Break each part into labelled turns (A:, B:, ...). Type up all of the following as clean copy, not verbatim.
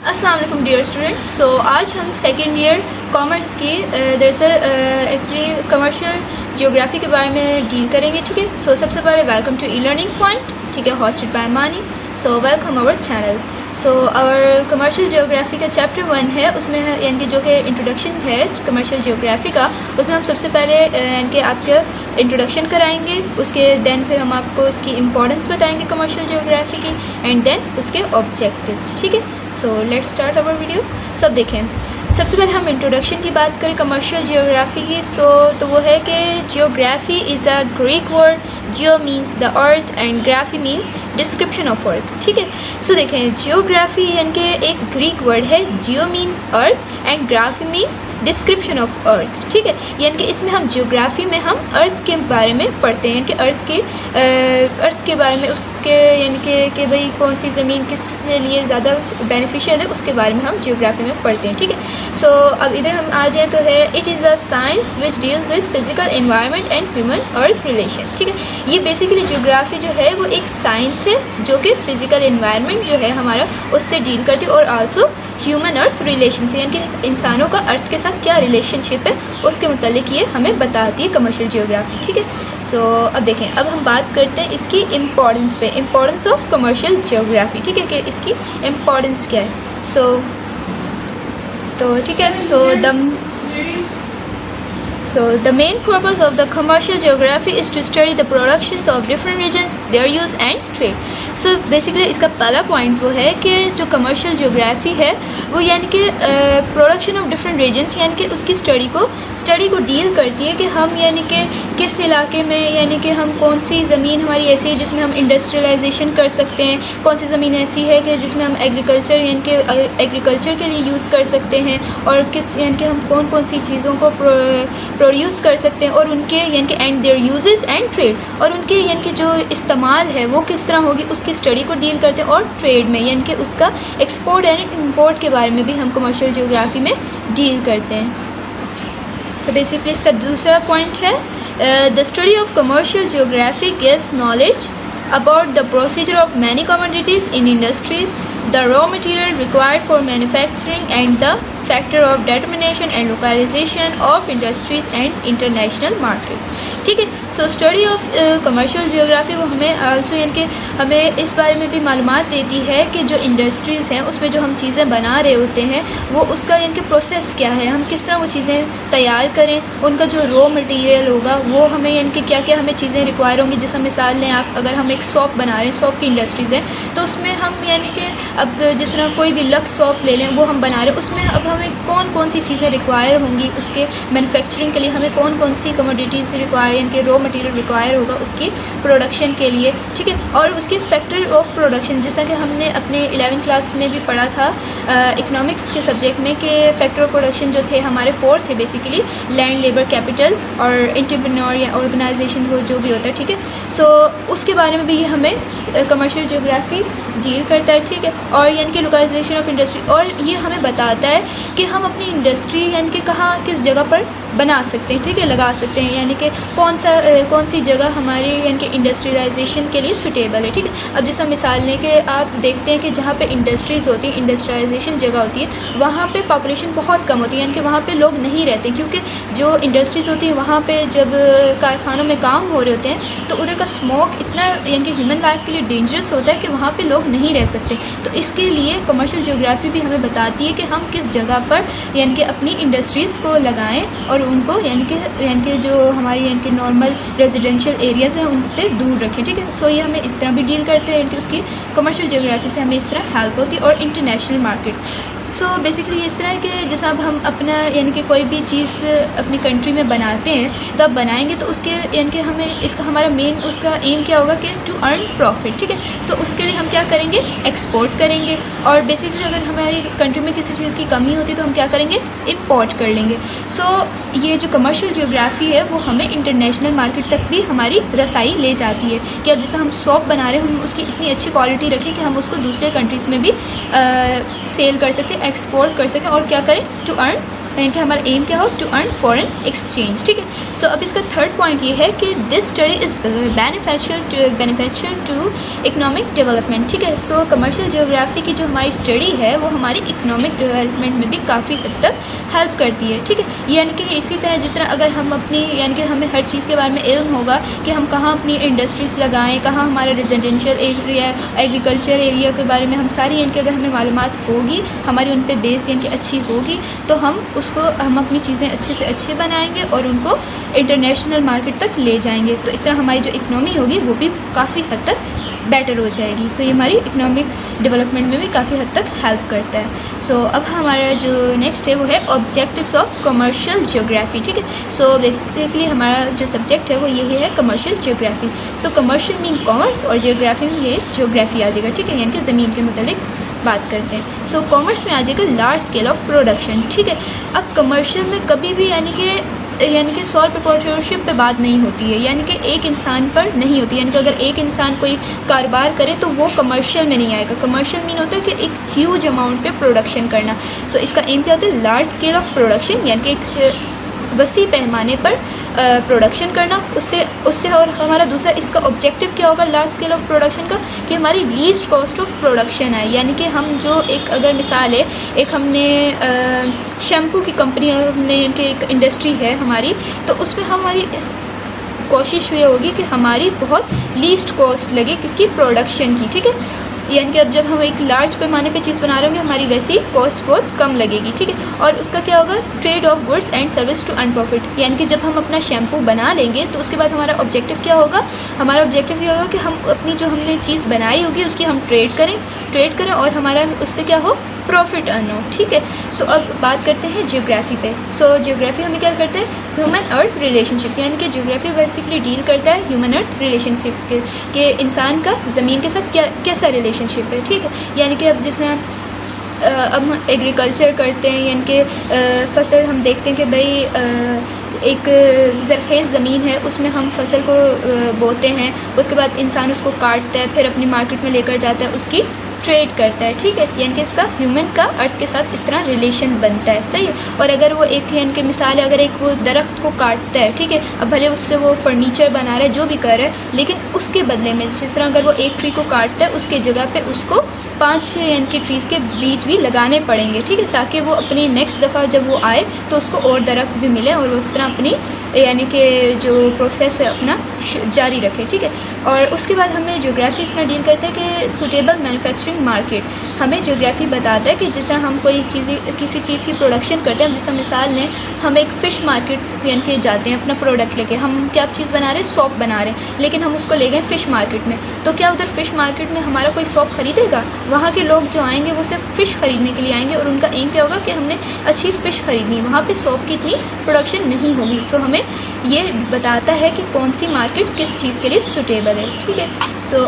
A: अस्सलाम वालेकुम dear students. सो आज हम सेकेंड ईयर कॉमर्स की दरअसल एक्चुअली कमर्शियल जियोग्राफी के बारे में डील करेंगे। ठीक है, सो सबसे पहले welcome to e learning point. ठीक है, hosted by Mani. So welcome our channel. So और कमर्शियल जियोग्राफी का चैप्टर 1 है, उसमें यानी कि जो कि इंट्रोडक्शन है कमर्शियल जियोग्राफी का, उसमें हम सबसे पहले यानी कि आपके इंट्रोडक्शन कराएंगे, उसके देन फिर हम आपको इसकी इम्पोर्टेंस बताएंगे कमर्शियल जियोग्राफी की, एंड देन उसके ऑब्जेक्टिव्स। ठीक है, so let's start our video. सब देखें, सबसे पहले हम इंट्रोडक्शन की बात करें कमर्शियल जियोग्राफी की। तो वो है कि geography is a Greek word. Jio means the earth and graphy means description of earth. ठीक है, सो देखें जियोग्राफी यानी कि एक ग्रीक वर्ड है। Geo mean earth and graphy means description of earth. ठीक है, यानी कि इसमें हम जियोग्राफी में हम अर्थ के बारे में पढ़ते हैं, यानी कि अर्थ के बारे में, उसके यानी कि भाई कौन सी ज़मीन किस लिए ज़्यादा बेनिफिशियल है, उसके बारे में हम जियोग्राफी में पढ़ते हैं। ठीक है, सो अब इधर हम आ जाएँ तो है it is a science which deals with physical environment and human earth relation. ठीक है, ये बेसिकली जियोग्राफी जो है वो एक साइंस है जो कि फिजिकल एनवायरनमेंट जो है हमारा उससे डील करती है, और आल्सो ह्यूमन अर्थ रिलेशन से, यानी कि इंसानों का अर्थ के साथ क्या रिलेशनशिप है उसके मुतालिक ये हमें बताती है कमर्शियल जियोग्राफी। ठीक है, सो अब देखें, अब हम बात करते हैं इसकी इम्पोर्टेंस पे, इम्पोर्टेंस ऑफ कमर्शियल जियोग्राफी। ठीक है, कि इसकी इम्पोर्टेंस क्या है। तो ठीक है, So the main purpose of the commercial geography is to study the productions of different regions, their use and trade. So basically इसका पहला पॉइंट वो है कि जो कमर्शियल जियोग्राफी है वो यानी कि प्रोडक्शन ऑफ डिफरेंट रीजन्स, यानी कि उसकी स्टडी को डील करती है कि हम यानी कि किस इलाके में, यानी कि हम कौन सी ज़मीन हमारी ऐसी है जिसमें हम इंडस्ट्रियलाइजेशन कर सकते हैं, कौन सी ज़मीन ऐसी है कि जिसमें हम एग्रीकल्चर यानी कि एग्रीकल्चर के लिए यूज़ कर सकते हैं, और किस यानी कि हम कौन सी चीज़ों को प्रोड्यूस कर सकते हैं, और उनके यानी कि and there uses and trade, और उनके यानी कि जो इस्तेमाल है वो किस तरह होगी उसकी स्टडी को डील करते हैं, और ट्रेड में यानी कि उसका एक्सपोर्ट एंड इम्पोर्ट के बारे में भी हम कमर्शियल जियोग्राफी में डील करते हैं। सो बेसिकली इसका दूसरा पॉइंट है the study of commercial geography gives knowledge about the procedure of many commodities in industries, the raw material required for manufacturing, and the factor of determination and localization of industries and international markets. ठीक है, so study of commercial geography वो हमें also यानी कि हमें इस बारे में भी मालूमात देती है कि जो इंडस्ट्रीज़ हैं उसमें जो हम चीज़ें बना रहे होते हैं वो उसका यानी कि प्रोसेस क्या है, हम किस तरह वो चीज़ें तैयार करें, उनका जो रॉ मटेरियल होगा वो हमें यानी कि क्या क्या हमें चीज़ें रिक्वायर होंगी। जैसे मिसाल लें आप, अगर हम एक सॉप बना रहे हैं, सॉप की इंडस्ट्रीज़ हैं, तो उसमें हम यानी कि अब जिस तरह कोई भी लक्स सॉप ले लें वो हम बना रहे हैं, उसमें अब हमें कौन सी चीज़ें रिक्वायर होंगी, उसके मैन्युफैक्चरिंग के लिए हमें कौन सी कमोडिटीज़ रिक्वायर यानी कि रॉ मटेरियल रिक्वायर होगा उसकी प्रोडक्शन के लिए। ठीक है, और उसके फैक्टर ऑफ प्रोडक्शन, जैसा कि हमने अपने 11th क्लास में भी पढ़ा था इकोनॉमिक्स के सब्जेक्ट में, कि फैक्टर ऑफ प्रोडक्शन जो थे हमारे 4 थे बेसिकली, लैंड, लेबर, कैपिटल और एंटरप्रेन्योर या ऑर्गेनाइजेशन वो जो भी होता है। ठीक है, सो उसके बारे में भी हमें कमर्शियल जियोग्राफी डील करता है। ठीक है, और यानी कि लोकलाइजेशन ऑफ इंडस्ट्री, और ये हमें बताता है कि हम अपनी इंडस्ट्री यानी कि कहाँ किस जगह पर बना सकते हैं, ठीक है, लगा सकते हैं, यानी कि कौन सी जगह हमारी यानी कि इंडस्ट्रियलाइजेशन के लिए सुटेबल है। ठीक है, अब जैसा मिसाल लें कि आप देखते हैं कि जहाँ पे इंडस्ट्रीज़ होती हैं, इंडस्ट्रियलाइजेशन जगह होती है, वहाँ पे पॉपुलेशन बहुत कम होती है, यानी कि वहाँ पे लोग नहीं रहते, क्योंकि जो इंडस्ट्रीज़ होती हैं वहाँ पे जब कारखानों में काम हो रहे होते हैं तो उधर का स्मोक इतना यानी कि ह्यूमन लाइफ के लिए डेंजरस होता है कि वहाँ पे लोग नहीं रह सकते। तो इसके लिए कमर्शियल जियोग्राफी भी हमें बताती है कि हम किस जगह पर यानी कि अपनी इंडस्ट्रीज़ को लगाएं और उनको यानी कि जो हमारी यानी कि नॉर्मल रेजिडेंशियल एरियाज़ हैं उनसे दूर रखें। ठीक है, सो ये हमें इस तरह भी डील करते हैं कि उसकी कमर्शियल जियोग्राफी से हमें इस तरह हेल्प होती है। और इंटरनेशनल मार्केट्स, सो बेसिकली इस तरह है कि जैसे अब हम अपना यानी कि कोई भी चीज़ अपनी कंट्री में बनाते हैं, तो अब बनाएंगे तो उसके यानी कि हमें इसका हमारा मेन उसका एम क्या होगा कि टू अर्न प्रॉफिट। ठीक है, सो उसके लिए हम क्या करेंगे, एक्सपोर्ट करेंगे, और बेसिकली अगर हमारी कंट्री में किसी चीज़ की कमी होती है तो हम क्या करेंगे, इम्पोर्ट कर लेंगे। सो ये जो कमर्शियल जियोग्राफी है वो हमें इंटरनेशनल मार्केट तक भी हमारी रसाई ले जाती है, कि अब जैसे हम सॉप बना रहे हैं, हम उसकी इतनी अच्छी क्वालिटी रखें कि हम उसको दूसरे कंट्रीज़ में भी सेल कर सकें, एक्सपोर्ट कर सकें, और क्या करें, टू अर्न यानी कि हमारा एम क्या हो, टू अर्न फॉरेन एक्सचेंज, ठीक है। सो अब इसका थर्ड पॉइंट ये है कि this study is beneficial to economic development, ठीक है। सो कमर्शियल ज्योग्राफी की जो हमारी स्टडी है वो हमारी इकोनॉमिक डेवलपमेंट में भी काफ़ी हद तक हेल्प करती है, ठीक है। यानी कि इसी तरह जिस तरह अगर हम अपनी यानी कि हमें हर चीज़ के बारे में इल्म होगा कि हम कहाँ अपनी इंडस्ट्रीज़ लगाएं, कहाँ हमारा रेजिडेंशियल एरिया, एग्रीकल्चर एरिया के बारे में हम सारी यानी कि अगर हमें मालूमात होगी, हमारी उन पे बेस यानी कि अच्छी होगी, तो हम अपनी चीज़ें अच्छे से अच्छे बनाएंगे और उनको इंटरनेशनल मार्केट तक ले जाएंगे। तो इस तरह हमारी जो इकनॉमी होगी वो भी काफ़ी हद तक बेटर हो जाएगी। तो ये हमारी इकोनॉमिक डेवलपमेंट में भी काफ़ी हद तक हेल्प करता है। सो अब हमारा जो नेक्स्ट है वो है ऑब्जेक्टिव्स ऑफ कमर्शियल ज्योग्राफी, ठीक है। सो बेसिकली हमारा जो सब्जेक्ट है वो यही है कमर्शियल ज्योग्राफी। सो कमर्शियल मीन कॉमर्स और ज्योग्राफी में ये ज्योग्राफी आ जाएगा, ठीक है, यानी कि ज़मीन के मुतालिक बात करते हैं। सो कॉमर्स में आ जाएगा लार्ज स्केल ऑफ प्रोडक्शन, ठीक है। अब कमर्शियल में कभी भी यानी कि सॉल प्रोप्राइटरशिप पे बात नहीं होती है, यानी कि एक इंसान पर नहीं होती, यानी कि अगर एक इंसान कोई कारोबार करे तो वो कमर्शियल में नहीं आएगा। कमर्शियल मीन होता है कि एक ह्यूज अमाउंट पे प्रोडक्शन करना। सो इसका एम क्या होता है, लार्ज स्केल ऑफ प्रोडक्शन, यानी कि एक वसी पैमाने पर प्रोडक्शन करना। उससे और हमारा दूसरा इसका ऑब्जेक्टिव क्या होगा लार्ज स्केल ऑफ प्रोडक्शन का, कि हमारी लीस्ट कॉस्ट ऑफ प्रोडक्शन है। यानी कि हम जो एक अगर मिसाल है, एक हमने शैम्पू की कंपनी, हमने इनके एक इंडस्ट्री है हमारी, तो उसमें हमारी कोशिश ये होगी कि हमारी बहुत लीस्ट कॉस्ट लगे किसकी, प्रोडक्शन की, ठीक है। यानी कि अब जब हम एक लार्ज पैमाने पे चीज़ बना रहे होंगे, हमारी वैसी कॉस्ट बहुत कम लगेगी, ठीक है। और उसका क्या होगा, trade of goods and service to earn profit, यानी कि जब हम अपना शैम्पू बना लेंगे तो उसके बाद हमारा ऑब्जेक्टिव क्या होगा, हमारा ऑब्जेक्टिव ये होगा कि हम अपनी जो हमने चीज़ बनाई होगी उसकी हम ट्रेड करें और हमारा उससे क्या हो, प्रॉफिट अर्न हो, ठीक है। सो अब बात करते हैं ज्योग्राफी पे। सो ज्योग्राफी हमें क्या करते हैं, ह्यूमन अर्थ रिलेशनशिप, यानी कि ज्योग्राफी बेसिकली डील करता है ह्यूमन अर्थ रिलेशनशिप के इंसान का ज़मीन के साथ कैसा रिलेशनशिप है, ठीक है। यानी कि अब जैसे अब हम एग्रीकल्चर करते हैं, यानी कि फसल हम देखते हैं कि भाई एक ज़रख़ेज़ ज़मीन है, उसमें हम फसल को बोते हैं, उसके बाद इंसान उसको काटता है, फिर अपनी मार्केट में लेकर जाता है, उसकी ट्रेड करता है, ठीक है। यानी कि इसका ह्यूमन का अर्थ के साथ इस तरह रिलेशन बनता है, सही है। और अगर वो एक यानी कि मिसाल है, अगर एक वो दरख्त को काटता है, ठीक है, अब भले उससे वो फर्नीचर बना रहा है, जो भी कर रहा है, लेकिन उसके बदले में जिस तरह अगर वो एक ट्री को काटता है, उसके जगह पे उसको 5 यानी कि ट्रीज़ के बीज भी लगाने पड़ेंगे, ठीक है, ताकि वो अपनी नेक्स्ट दफ़ा जब वो आए तो उसको और दरख्त भी मिले और वो इस तरह अपनी यानी कि जो प्रोसेस है अपना जारी रखे, ठीक है। और उसके बाद हमें ज्योग्राफी इस तरह डील करते हैं कि सूटेबल मैन्युफैक्चरिंग मार्केट, हमें ज्योग्राफी बताता है कि जिस तरह हम कोई किसी चीज़ की प्रोडक्शन करते हैं, जिस तरह मिसाल लें, हम एक फ़िश मार्केट यानी कि जाते हैं अपना प्रोडक्ट लेके, हम क्या चीज़ बना रहे हैं, सॉप बना रहे हैं, लेकिन हम उसको ले गए फ़िश मार्केट में, तो क्या उधर फ़िश मार्केट में हमारा कोई सॉप ख़रीदेगा? वहाँ के लोग जो आएंगे वो सिर्फ फ़िश ख़रीदने के लिए आएंगे और उनका एम क्या होगा कि हमने अच्छी फ़िश ख़रीदनी, वहाँ पे सॉप की इतनी प्रोडक्शन नहीं होगी। सो हमें ये बताता है कि कौन सी मार्केट किस चीज़ के लिए सूटेबल है, ठीक है। So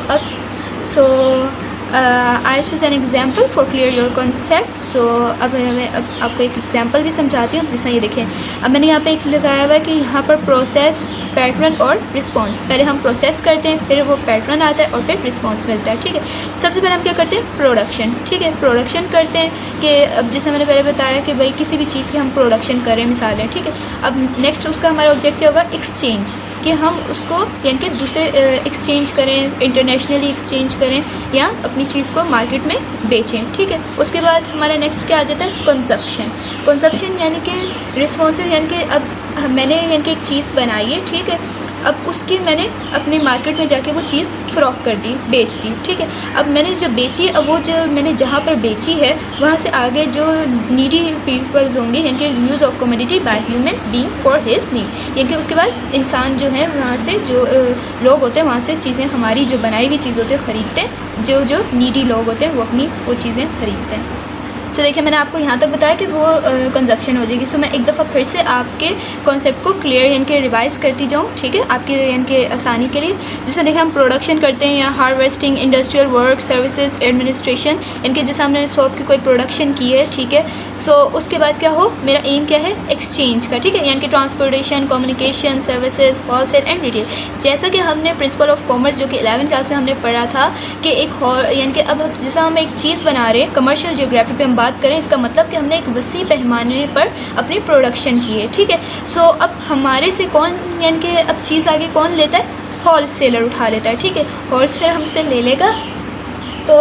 A: I choose an example for clear your concept. So अब मैं आपको एक एग्जाम्पल भी समझाती हूँ, जिससे ये देखें। अब मैंने यहाँ पे एक लगाया हुआ है कि यहाँ पर प्रोसेस, पैटर्न और रिस्पांस, पहले हम प्रोसेस करते हैं, फिर वो पैटर्न आता है और फिर रिस्पांस मिलता है, ठीक है। सबसे पहले हम क्या करते हैं, प्रोडक्शन, ठीक है, प्रोडक्शन करते हैं कि अब जैसे मैंने पहले बताया कि भाई किसी भी चीज़ की हम प्रोडक्शन करें, मिसाल है, ठीक है। अब नेक्स्ट उसका हमारा ऑब्जेक्टिव होगा एक्सचेंज, कि हम उसको यानी कि दूसरे एक्सचेंज करें, इंटरनेशनली एक्सचेंज करें या अपनी चीज़ को मार्केट में बेचें, ठीक है। उसके बाद हमारा नेक्स्ट क्या आ जाता है, कंजप्शन यानी कि रिस्पॉन्सेज, यानी कि अब मैंने यानी कि एक चीज़ बनाई है, ठीक है, अब उसकी मैंने अपने मार्केट में जाके वो चीज़ फ़रोख्त कर दी, बेच दी, ठीक है। अब मैंने जब बेची, अब वो जो मैंने जहाँ पर बेची है वहाँ से आगे जो नीडी पीपल्स होंगे, यानी कि use of commodity by human being for his need, यानी कि उसके बाद इंसान जो है वहाँ से जो लोग होते हैं वहाँ से चीज़ें, हमारी जो बनाई हुई चीज़ होती है ख़रीदते हैं, जो नीडी लोग होते हैं वो अपनी वो चीज़ें ख़रीदते हैं। सो देखिए मैंने आपको यहाँ तक बताया कि वो कंजप्शन हो जाएगी। सो मैं एक दफ़ा फिर से आपके कॉन्सेप्ट को क्लियर यानी कि रिवाइज़ करती जाऊँ, ठीक है, आपके यानी कि आसानी के लिए। जैसे देखिए हम प्रोडक्शन करते हैं या harvesting, industrial work, services, administration, इनके जैसे हमने सॉप की कोई प्रोडक्शन की है, ठीक है। सो उसके बाद क्या हो, मेरा एम क्या है, एक्सचेंज का, ठीक है, यानी कि transportation, communication, services, wholesale and retail. जैसा कि हमने प्रिंसिपल ऑफ कॉमर्स जो कि 11वीं क्लास में हमने पढ़ा था कि एक यानी कि अब जैसा हम एक चीज़ बना रहे हैं, कमर्शियल ज्योग्राफी पे हम बात करें, इसका मतलब कि हमने एक वसी पैमाने पर अपनी प्रोडक्शन की है, ठीक है। सो अब हमारे से कौन, यानी कि अब चीज़ आगे कौन लेता है, होलसेलर उठा लेता है, ठीक है। होलसेलर हमसे ले लेगा, तो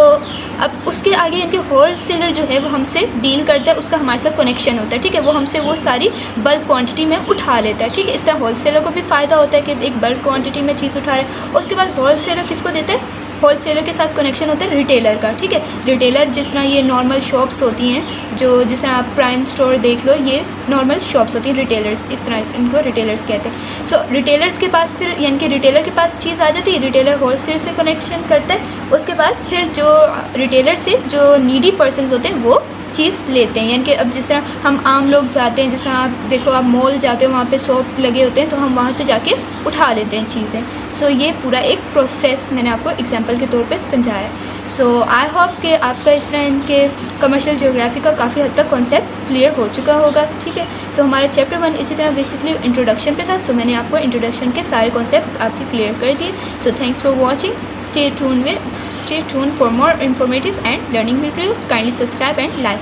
A: अब उसके आगे यानी कि होलसेलर जो है वो हमसे डील करता है, उसका हमारे साथ कनेक्शन होता है, ठीक है। वो हमसे वो सारी बल्क क्वांटिटी में उठा लेता है, ठीक है। इस तरह होलसेलर को भी फ़ायदा होता है कि एक बल्क क्वांटिटी में चीज़ उठा रहा है। उसके बाद होलसेलर किसको देता है, होलसेलर के साथ कनेक्शन होता है रिटेलर का, ठीक है। रिटेलर जिस तरह ये नॉर्मल शॉप्स होती हैं, जो जिस तरह आप प्राइम स्टोर देख लो, ये नॉर्मल शॉप्स होती हैं, रिटेलर्स, इस तरह इनको रिटेलर्स कहते हैं। सो रिटेलर्स के पास फिर यानी कि रिटेलर के पास चीज़ आ जाती है, रिटेलर होलसेलर से कनेक्शन करता है। उसके बाद फिर जो रिटेलर से जो नीडी पर्सनस होते हैं वो चीज़ लेते हैं। यानी कि अब जिस तरह हम आम लोग जाते हैं, जिस तरह आप देखो, आप मॉल जाते हो, वहाँ पे शॉप लगे होते हैं, तो हम वहाँ से जाके उठा लेते हैं चीज़ें। सो ये पूरा एक प्रोसेस मैंने आपको एग्जांपल के तौर पे समझाया है। सो आई होप कि आपका इस तरह इनके कमर्शियल ज्योग्राफी का काफ़ी हद तक कॉन्सेप्ट क्लियर हो चुका होगा, ठीक है। सो हमारा चैप्टर 1 इसी तरह बेसिकली इंट्रोडक्शन पे था। सो मैंने आपको इंट्रोडक्शन के सारे कॉन्सेप्ट आपके क्लियर कर दिए। So thanks for watching, stay tune for more informative and learning video, kindly subscribe and like.